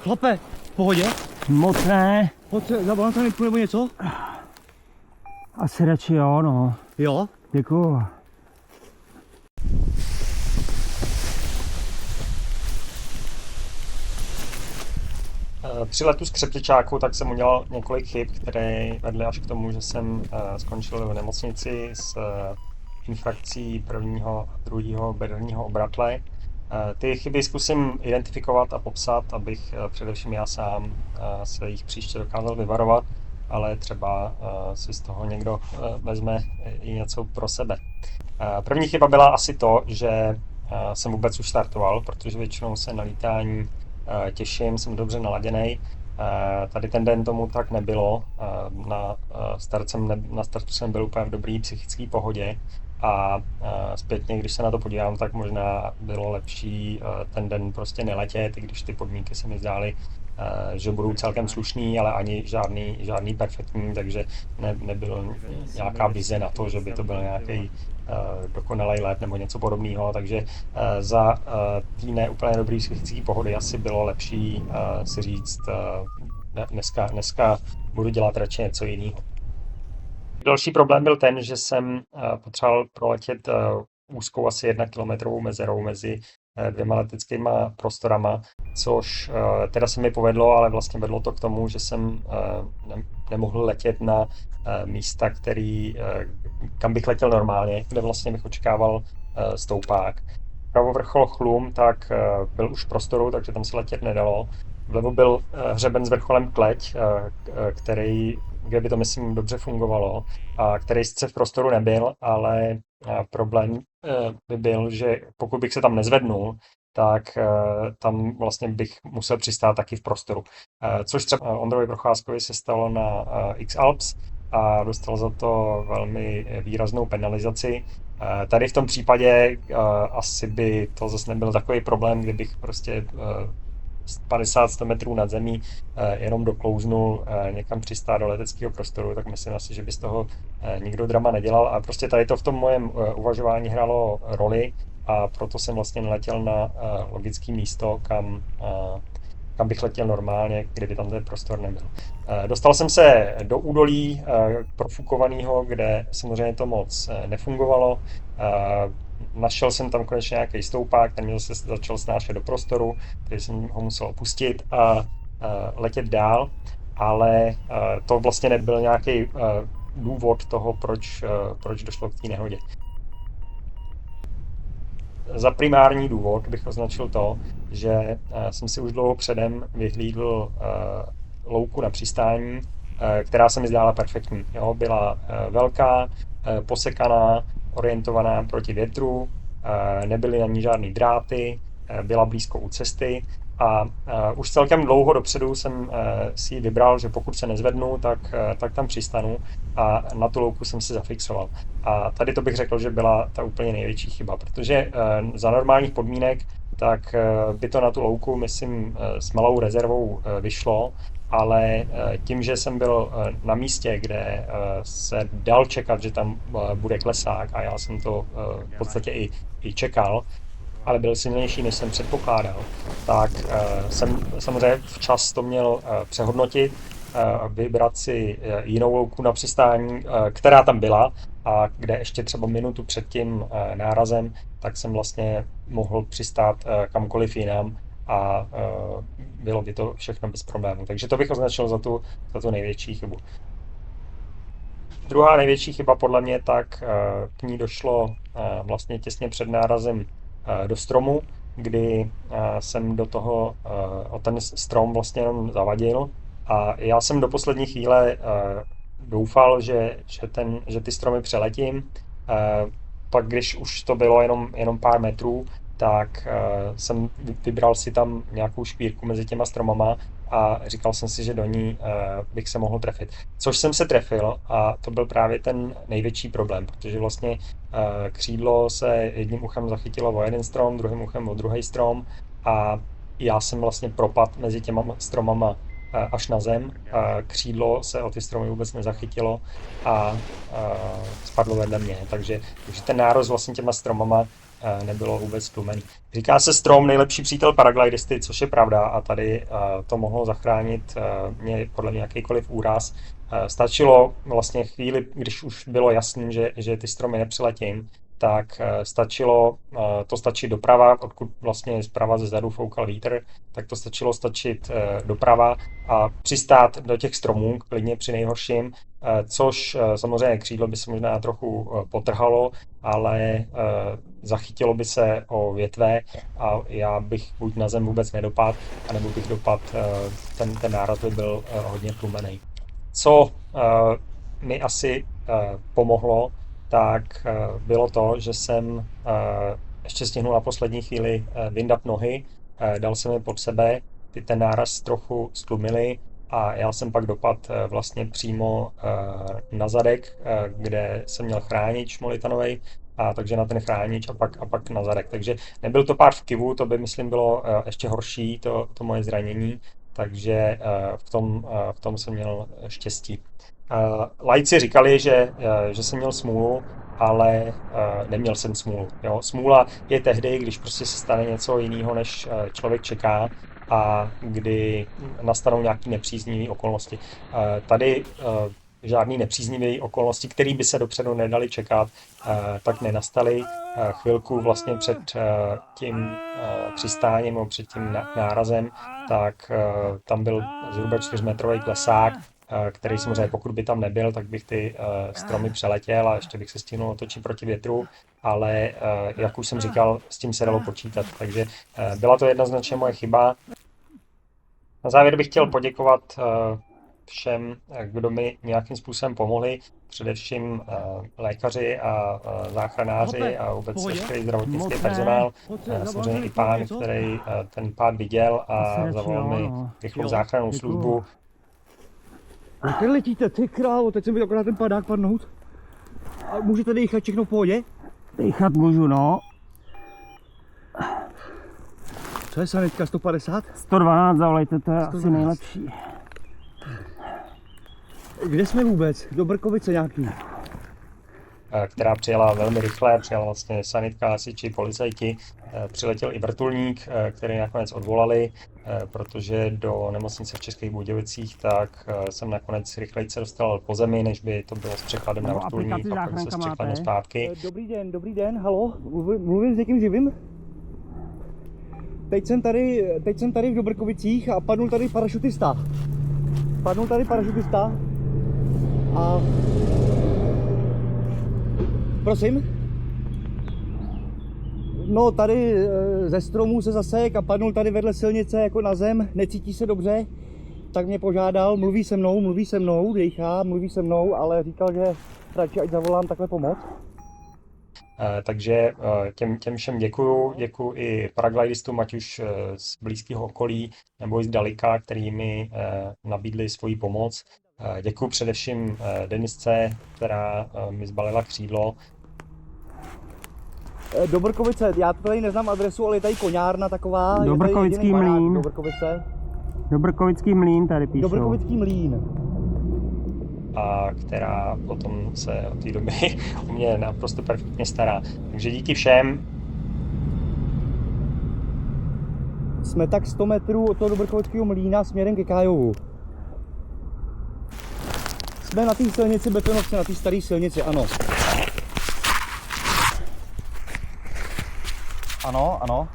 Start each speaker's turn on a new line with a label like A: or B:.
A: Chlape, v pohodě?
B: Moc ne.
A: Pojď za balancanitku nebo něco?
B: Asi radši jo, no.
A: Jo?
B: Děkuju.
C: Při letu z Křepřičáku tak jsem udělal několik chyb, které vedly až k tomu, že jsem skončil v nemocnici s infrakcí prvního a druhého bedrního obratle. Ty chyby zkusím identifikovat a popsat, abych především já sám se jich příště dokázal vyvarovat, ale třeba si z toho někdo vezme i něco pro sebe. První chyba byla asi to, že jsem vůbec už startoval, protože většinou se na lítání těším, jsem dobře naladěnej. Tady ten den tomu tak nebylo. Na startu jsem byl úplně v dobré psychické pohodě a zpětně, když se na to podívám, tak možná bylo lepší ten den prostě neletět, i když ty podmínky se mi zdály, že budou celkem slušný, ale ani žádný perfektní, takže nebylo nějaká vize na to, že by to byl nějaký dokonalý let nebo něco podobného, takže za té neúplně dobrý psychické pohody asi bylo lepší si říct, dneska budu dělat radši něco jiného. Další problém byl ten, že jsem potřeboval proletět úzkou asi 1 kilometrovou mezerou mezi dvěma leteckýma prostorama, což teda se mi povedlo, ale vlastně vedlo to k tomu, že jsem nemohl letět na místa, kam bych letěl normálně, kde vlastně bych očekával stoupák. Pravovrchol Chlum tak byl už v prostoru, takže tam se letět nedalo. Vlevo byl hřeben s vrcholem Kleť, kde by to, myslím, dobře fungovalo, a který sice v prostoru nebyl, ale problém by byl, že pokud bych se tam nezvednul, tak tam vlastně bych musel přistát taky v prostoru. Což třeba Ondrovi Procházkovi se stalo na X-Alps a dostal za to velmi výraznou penalizaci. Tady v tom případě asi by to zase nebyl takový problém, kdybych prostě 50-100 metrů nad zemí jenom doklouznul někam přistát do leteckého prostoru, tak myslím asi, že by z toho nikdo drama nedělal. A prostě tady to v tom mojem uvažování hrálo roli a proto jsem vlastně neletěl na logické místo, kam bych letěl normálně, kdyby tam ten prostor nebyl. Dostal jsem se do údolí profukovaného, kde samozřejmě to moc nefungovalo. Našel jsem tam konečně nějaký stoupák, ten mě zase začal snášet do prostoru, takže jsem ho musel opustit a letět dál, ale to vlastně nebyl nějaký důvod toho, proč došlo k té nehodě. Za primární důvod bych označil to, že jsem si už dlouho předem vyhlídl louku na přistání, která se mi zdála perfektní. Jo, byla velká, posekaná, orientovaná proti větru, nebyly na ní žádný dráty, byla blízko u cesty a už celkem dlouho dopředu jsem si ji vybral, že pokud se nezvednu, tak tam přistanu a na tu louku jsem se zafixoval. A tady to bych řekl, že byla ta úplně největší chyba, protože za normálních podmínek tak by to na tu louku, myslím, s malou rezervou vyšlo, ale tím, že jsem byl na místě, kde se dal čekat, že tam bude klesák a já jsem to v podstatě i čekal, ale byl silnější, než jsem předpokládal, tak jsem samozřejmě včas to měl přehodnotit, vybrat si jinou louku na přistání, která tam byla a kde ještě třeba minutu před tím nárazem, tak jsem vlastně mohl přistát kamkoliv jinam a bylo by to všechno bez problémů. Takže to bych označil za tu největší chybu. Druhá největší chyba podle mě, tak k ní došlo vlastně těsně před nárazem do stromu, kdy jsem do toho o ten strom vlastně jenom zavadil a já jsem do poslední chvíle doufal, že ty stromy přeletím. Pak když už to bylo jenom pár metrů, tak jsem vybral si tam nějakou špírku mezi těma stromama a říkal jsem si, že do ní bych se mohl trefit. Což jsem se trefil a to byl právě ten největší problém, protože vlastně křídlo se jedním uchem zachytilo o jeden strom, druhým uchem o druhý strom a já jsem vlastně propadl mezi těma stromama až na zem. Křídlo se o ty stromy vůbec nezachytilo a spadlo vedle mě. Takže ten nároz vlastně těma stromama nebylo vůbec tlumený. Říká se strom nejlepší přítel paraglidisty, což je pravda a tady to mohlo zachránit mě podle mě jakýkoliv úraz. Stačilo vlastně chvíli, když už bylo jasný, že ty stromy nepřiletím, tak stačilo to stačit doprava, odkud vlastně zprava ze zadu foukal vítr, tak to stačilo stačit doprava a přistát do těch stromů, klidně při nejhorším, což samozřejmě křídlo by se možná trochu potrhalo, ale zachytilo by se o větve a já bych buď na zem vůbec nedopadl, anebo bych dopadl, ten náraz by byl hodně tlumený. Co mi asi pomohlo, tak bylo to, že jsem ještě stihnul na poslední chvíli vyndat nohy, dal jsem je pod sebe, ten náraz trochu stlumily a já jsem pak dopadl vlastně přímo na zadek, kde jsem měl chránič molitanovej, a takže na ten chránič a pak na zadek. Takže nebyl to pád v kivu, to by myslím bylo ještě horší, to moje zranění, takže v tom jsem měl štěstí. Laici říkali, že jsem měl smůlu, ale neměl jsem smůlu. Jo? Smůla je tehdy, když prostě se stane něco jiného, než člověk čeká a kdy nastanou nějaké nepříznivé okolnosti. Tady žádný nepříznivé okolnosti, které by se dopředu nedali čekat, tak nenastaly. Chvilku vlastně před tím přistáním nebo před tím nárazem, tak tam byl zhruba 4metrový klesák, který samozřejmě, pokud by tam nebyl, tak bych ty stromy přeletěl a ještě bych se stihnul otočit proti větru, ale jak už jsem říkal, s tím se dalo počítat, takže byla to jednoznačně moje chyba. Na závěr bych chtěl poděkovat všem, kdo mi nějakým způsobem pomohli, především lékaři a záchranáři a vůbec veškerý zdravotnický personál. Samozřejmě i pán, který ten pád viděl a zavolal mi rychlou záchrannou službu.
A: Tady letíte, ty krávo, teď jsem viděl akorát ten padák padnout. A můžete dýchat všechno v pohodě?
B: Dýchat můžu, no.
A: Co je sanitka, 150?
B: 112 zavolejte, to je
A: 112.
B: asi nejlepší.
A: Kde jsme vůbec? Do Brkovice nějaký?
C: Která přijela velmi rychle, přijela vlastně sanitka, hasiči, policajti, přiletěl i vrtulník, který nakonec odvolali, protože do nemocnice v Českých Budějovicích, tak jsem nakonec rychleji se dostal po zemi, než by to bylo s překladem na vrtulník a pak se s překladem zpátky.
A: Dobrý den, halo, mluvím s někým živým? Teď jsem tady v Dobrkovicích a padnul tady parašutista. A... Prosím? No tady ze stromů se zasek a padnul tady vedle silnice jako na zem, necítí se dobře, tak mě požádal, mluví se mnou, dejchá, mluví se mnou, ale říkal, že radši ať zavolám takhle pomoc.
C: Takže těm všem děkuju i paraglidistům, ať už z blízkého okolí nebo i z daleka, který mi nabídli svoji pomoc. Děkuju především Denisce, která mi zbalila křídlo.
A: Do Brkovice, já tady neznám adresu, ale je tady koňárna taková.
B: Dobrkovický mlýn. Dobrkovický mlýn tady píšou.
A: Dobrkovický mlýn.
C: A která potom se od té doby u mě naprosto perfektně stará. Takže díky všem.
A: Jsme tak 100 metrů od toho Dobrkovického mlýna směrem ke Kájovu. Jsme na té silnici Betonovce, na té staré silnici, ano. Ano.